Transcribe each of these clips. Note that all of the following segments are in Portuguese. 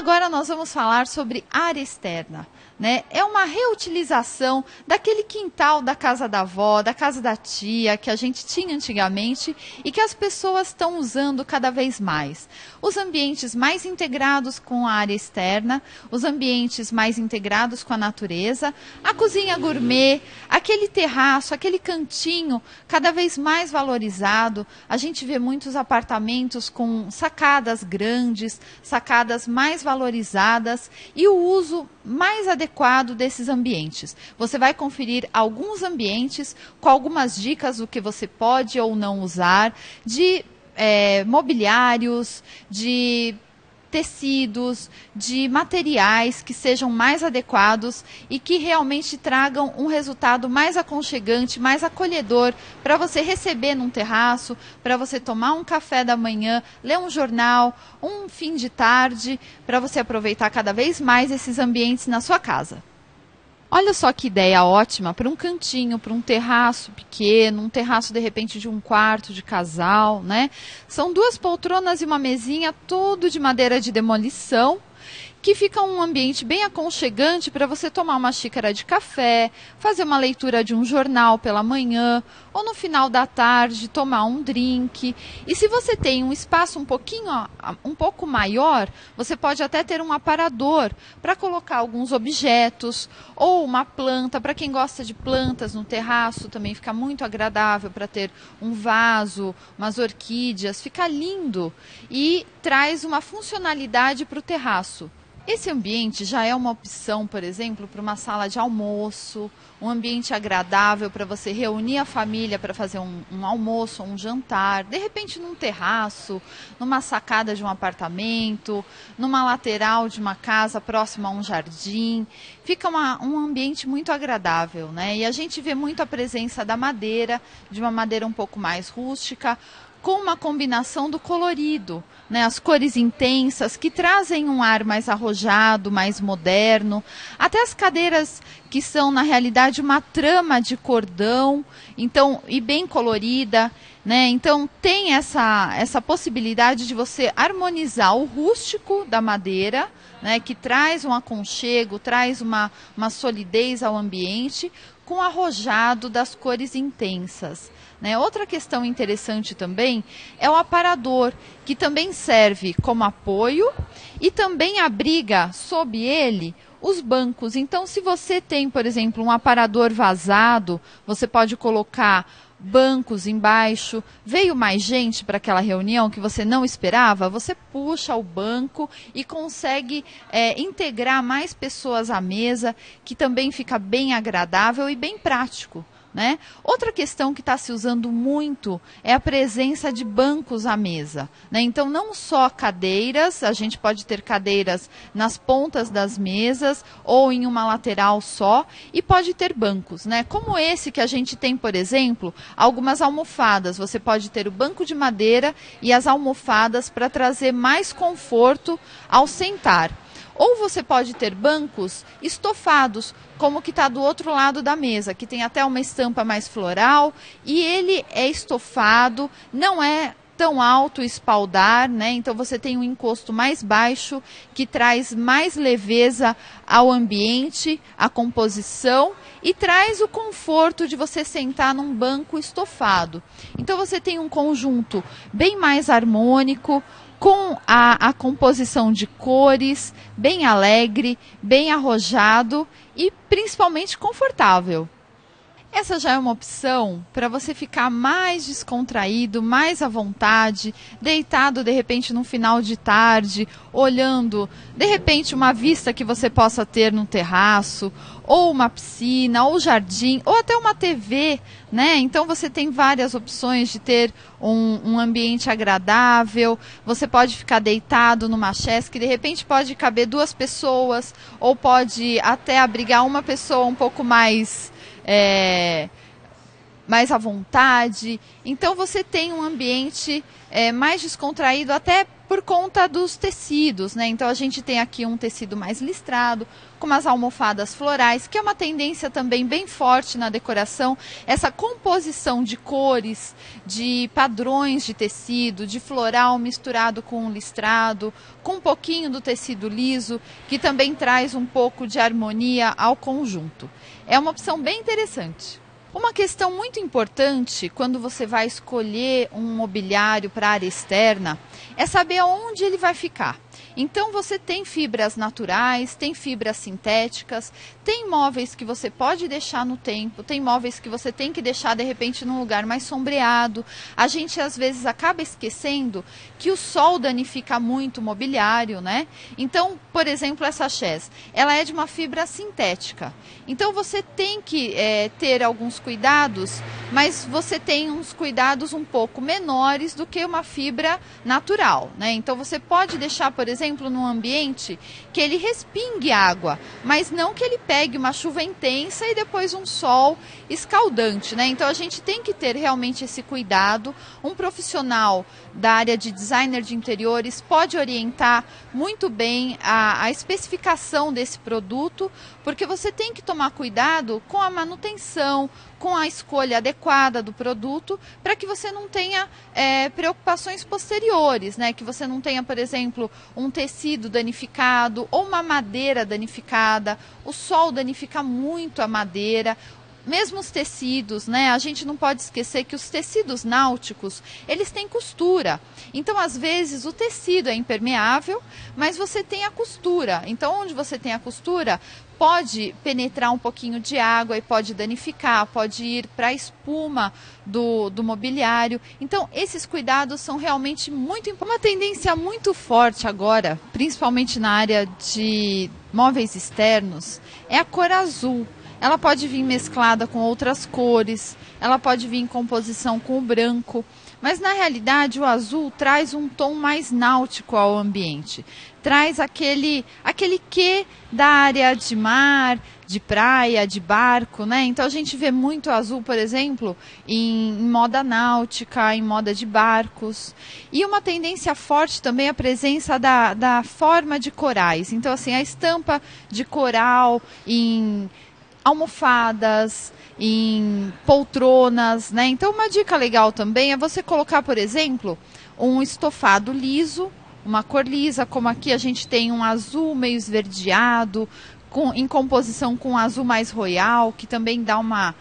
agora nós vamos falar sobre área externa. Né? É uma reutilização daquele quintal da casa da avó, da casa da tia, que a gente tinha antigamente e que as pessoas estão usando cada vez mais. Os ambientes mais integrados com a área externa, os ambientes mais integrados com a natureza, a cozinha gourmet, aquele terraço, aquele cantinho cada vez mais valorizado. A gente vê muitos apartamentos com sacadas grandes, sacadas mais valorizadas e o uso mais adequado desses ambientes. Você vai conferir alguns ambientes com algumas dicas do que você pode ou não usar, de mobiliários, de tecidos, de materiais que sejam mais adequados e que realmente tragam um resultado mais aconchegante, mais acolhedor para você receber num terraço, para você tomar um café da manhã, ler um jornal, um fim de tarde, para você aproveitar cada vez mais esses ambientes na sua casa. Olha só que ideia ótima para um cantinho, para um terraço pequeno, um terraço de repente de um quarto de casal, né? São 2 poltronas e uma mesinha, tudo de madeira de demolição, que fica um ambiente bem aconchegante para você tomar uma xícara de café, fazer uma leitura de um jornal pela manhã, ou no final da tarde tomar um drink. E se você tem um espaço um pouco maior, você pode até ter um aparador para colocar alguns objetos, ou uma planta, para quem gosta de plantas no terraço, também fica muito agradável para ter um vaso, umas orquídeas, fica lindo e traz uma funcionalidade para o terraço. Esse ambiente já é uma opção, por exemplo, para uma sala de almoço, um ambiente agradável para você reunir a família para fazer um almoço, um jantar, de repente num terraço, numa sacada de um apartamento, numa lateral de uma casa próxima a um jardim. Fica um ambiente muito agradável, né? E a gente vê muito a presença da madeira, de uma madeira um pouco mais rústica, com uma combinação do colorido, né? As cores intensas que trazem um ar mais arrojado, mais moderno, até as cadeiras que são na realidade uma trama de cordão, então e bem colorida, né? Então tem essa possibilidade de você harmonizar o rústico da madeira, né? Que traz um aconchego, traz uma solidez ao ambiente, com o arrojado das cores intensas. Né? Outra questão interessante também é o aparador, que também serve como apoio e também abriga sob ele os bancos. Então, se você tem, por exemplo, um aparador vazado, você pode colocar bancos embaixo. Veio mais gente para aquela reunião que você não esperava, você puxa o banco e consegue integrar mais pessoas à mesa, que também fica bem agradável e bem prático. Né? Outra questão que está se usando muito é a presença de bancos à mesa. Né? Então, não só cadeiras, a gente pode ter cadeiras nas pontas das mesas ou em uma lateral só, e pode ter bancos. Né? Como esse que a gente tem, por exemplo, algumas almofadas. Você pode ter o banco de madeira e as almofadas para trazer mais conforto ao sentar. Ou você pode ter bancos estofados, como que está do outro lado da mesa, que tem até uma estampa mais floral, e ele é estofado, não é tão alto o espaldar, né? Então você tem um encosto mais baixo, que traz mais leveza ao ambiente, à composição, e traz o conforto de você sentar num banco estofado. Então você tem um conjunto bem mais harmônico, com a composição de cores, bem alegre, bem arrojado e principalmente confortável. Essa já é uma opção para você ficar mais descontraído, mais à vontade, deitado de repente no final de tarde, olhando de repente uma vista que você possa ter no terraço, ou uma piscina, ou jardim, ou até uma TV, né? Então você tem várias opções de ter um ambiente agradável. Você pode ficar deitado numa chest que de repente pode caber 2 pessoas, ou pode até abrigar uma pessoa um pouco mais mais à vontade. Então você tem um ambiente mais descontraído, até por conta dos tecidos, né? Então a gente tem aqui um tecido mais listrado, com umas almofadas florais, que é uma tendência também bem forte na decoração, essa composição de cores, de padrões de tecido, de floral misturado com listrado, com um pouquinho do tecido liso, que também traz um pouco de harmonia ao conjunto. É uma opção bem interessante. Uma questão muito importante quando você vai escolher um mobiliário para a área externa é saber onde ele vai ficar. Então você tem fibras naturais, tem fibras sintéticas, tem móveis que você pode deixar no tempo, tem móveis que você tem que deixar de repente num lugar mais sombreado. A gente às vezes acaba esquecendo que o sol danifica muito o mobiliário, né? Então, por exemplo, essa chaise, ela é de uma fibra sintética. Então você tem que ter alguns cuidados, mas você tem uns cuidados um pouco menores do que uma fibra natural, né? Então você pode deixar, por exemplo, num ambiente que ele respingue água, mas não que ele pegue uma chuva intensa e depois um sol escaldante, né? Então a gente tem que ter realmente esse cuidado. Um profissional da área de designer de interiores pode orientar muito bem a especificação desse produto, porque você tem que tomar cuidado com a manutenção, com a escolha adequada do produto, para que você não tenha preocupações posteriores, né? Que você não tenha, por exemplo, um tecido danificado ou uma madeira danificada. O sol danifica muito a madeira. Mesmo os tecidos, né? A gente não pode esquecer que os tecidos náuticos, eles têm costura. Então, às vezes, o tecido é impermeável, mas você tem a costura. Então, onde você tem a costura, pode penetrar um pouquinho de água e pode danificar, pode ir para a espuma do mobiliário. Então, esses cuidados são realmente muito importantes. Uma tendência muito forte agora, principalmente na área de móveis externos, é a cor azul. Ela pode vir mesclada com outras cores, ela pode vir em composição com o branco, mas na realidade o azul traz um tom mais náutico ao ambiente, traz aquele quê da área de mar, de praia, de barco, né? Então a gente vê muito azul, por exemplo, em moda náutica, em moda de barcos. E uma tendência forte também é a presença da forma de corais. Então assim, a estampa de coral em almofadas, em poltronas, né? Então uma dica legal também é você colocar, por exemplo, um estofado liso, uma cor lisa, como aqui a gente tem um azul meio esverdeado, em composição com um azul mais royal, que também dá uma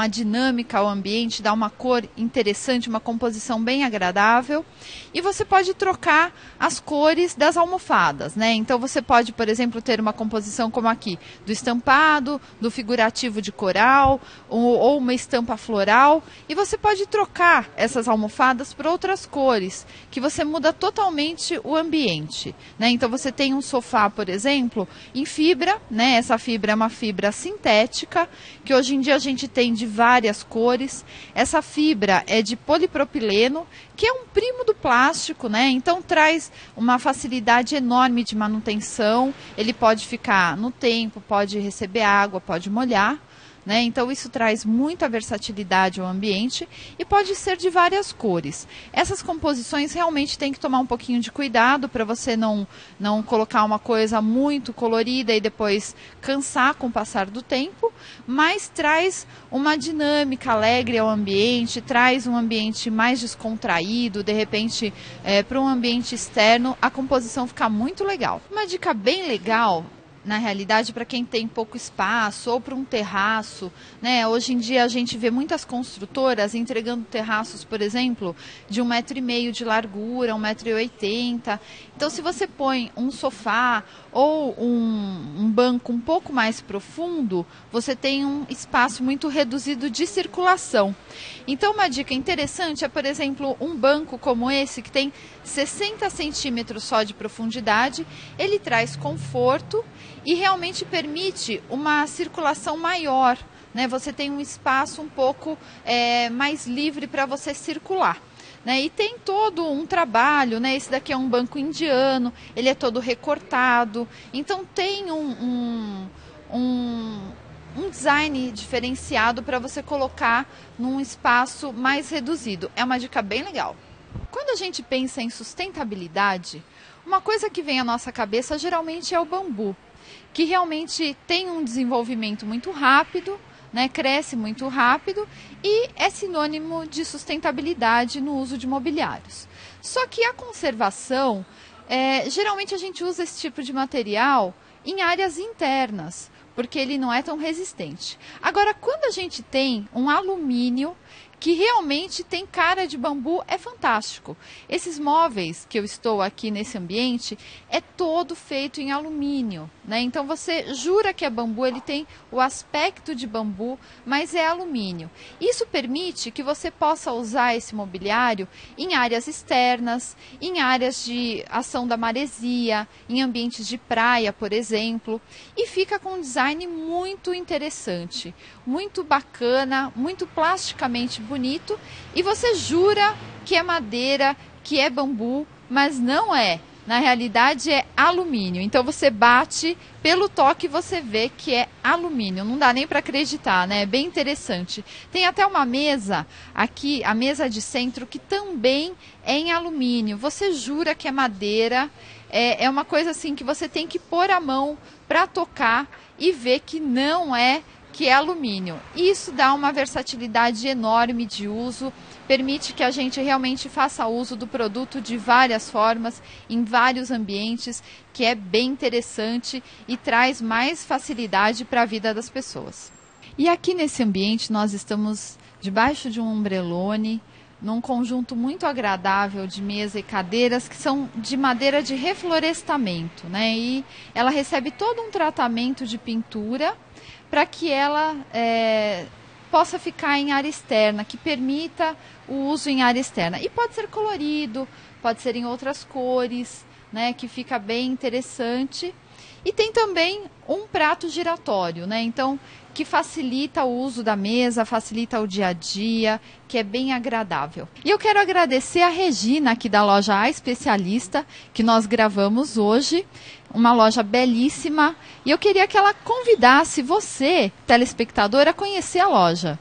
dinâmica ao ambiente, dá uma cor interessante, uma composição bem agradável. E você pode trocar as cores das almofadas, né? Então você pode, por exemplo, ter uma composição como aqui, do estampado, do figurativo de coral, ou uma estampa floral. E você pode trocar essas almofadas por outras cores, que você muda totalmente o ambiente, né? Então você tem um sofá, por exemplo, em fibra, né? Essa fibra é uma fibra sintética, que hoje em dia a gente tem de várias cores. Essa fibra é de polipropileno, que é um primo do plástico, né? Então traz uma facilidade enorme de manutenção. Ele pode ficar no tempo, pode receber água, pode molhar, né? Então isso traz muita versatilidade ao ambiente e pode ser de várias cores. Essas composições realmente tem que tomar um pouquinho de cuidado para você não colocar uma coisa muito colorida e depois cansar com o passar do tempo, mas traz uma dinâmica alegre ao ambiente, traz um ambiente mais descontraído, de repente para um ambiente externo a composição fica muito legal. Uma dica bem legal, na realidade, para quem tem pouco espaço ou para um terraço, né? Hoje em dia a gente vê muitas construtoras entregando terraços, por exemplo, de 1,5 m de largura, 1,80 m. Então, se você põe um sofá ou um banco um pouco mais profundo, você tem um espaço muito reduzido de circulação. Então, uma dica interessante é, por exemplo, um banco como esse, que tem 60 centímetros só de profundidade. Ele traz conforto e realmente permite uma circulação maior, né? Você tem um espaço um pouco mais livre para você circular, né? E tem todo um trabalho, né? Esse daqui é um banco indiano, ele é todo recortado, então tem um design diferenciado para você colocar num espaço mais reduzido. É uma dica bem legal. Quando a gente pensa em sustentabilidade, uma coisa que vem à nossa cabeça geralmente é o bambu, que realmente tem um desenvolvimento muito rápido, né, cresce muito rápido e é sinônimo de sustentabilidade no uso de mobiliários. Só que a conservação, geralmente a gente usa esse tipo de material em áreas internas, porque ele não é tão resistente. Agora, quando a gente tem um alumínio que realmente tem cara de bambu, é fantástico. Esses móveis que eu estou aqui nesse ambiente é todo feito em alumínio, né? Então você jura que é bambu, ele tem o aspecto de bambu, mas é alumínio. Isso permite que você possa usar esse mobiliário em áreas externas, em áreas de ação da maresia, em ambientes de praia, por exemplo, e fica com um design muito interessante, muito bacana, muito plasticamente bonito, e você jura que é madeira, que é bambu, mas não é. Na realidade é alumínio. Então você bate, pelo toque você vê que é alumínio. Não dá nem para acreditar, né? É bem interessante. Tem até uma mesa aqui, a mesa de centro, que também é em alumínio. Você jura que é madeira. É uma coisa assim que você tem que pôr a mão para tocar e ver que não é, que é alumínio. Isso dá uma versatilidade enorme de uso, permite que a gente realmente faça uso do produto de várias formas, em vários ambientes, que é bem interessante e traz mais facilidade para a vida das pessoas. E aqui nesse ambiente nós estamos debaixo de um ombrelone, num conjunto muito agradável de mesa e cadeiras que são de madeira de reflorestamento, né? E ela recebe todo um tratamento de pintura para que ela possa ficar em área externa, que permita o uso em área externa. E pode ser colorido, pode ser em outras cores, né, que fica bem interessante. E tem também um prato giratório, né? Então, que facilita o uso da mesa, facilita o dia a dia, que é bem agradável. E eu quero agradecer a Regina aqui da loja A Especialista, que nós gravamos hoje, uma loja belíssima, e eu queria que ela convidasse você, telespectador, a conhecer a loja.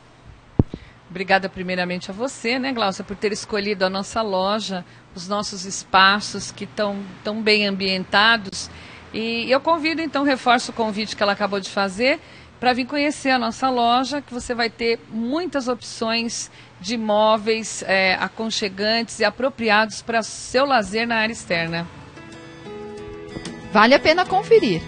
Obrigada primeiramente a você, né, Glaucia, por ter escolhido a nossa loja, os nossos espaços que estão tão bem ambientados. E eu convido, então, reforço o convite que ela acabou de fazer, para vir conhecer a nossa loja, que você vai ter muitas opções de móveis aconchegantes e apropriados para seu lazer na área externa. Vale a pena conferir.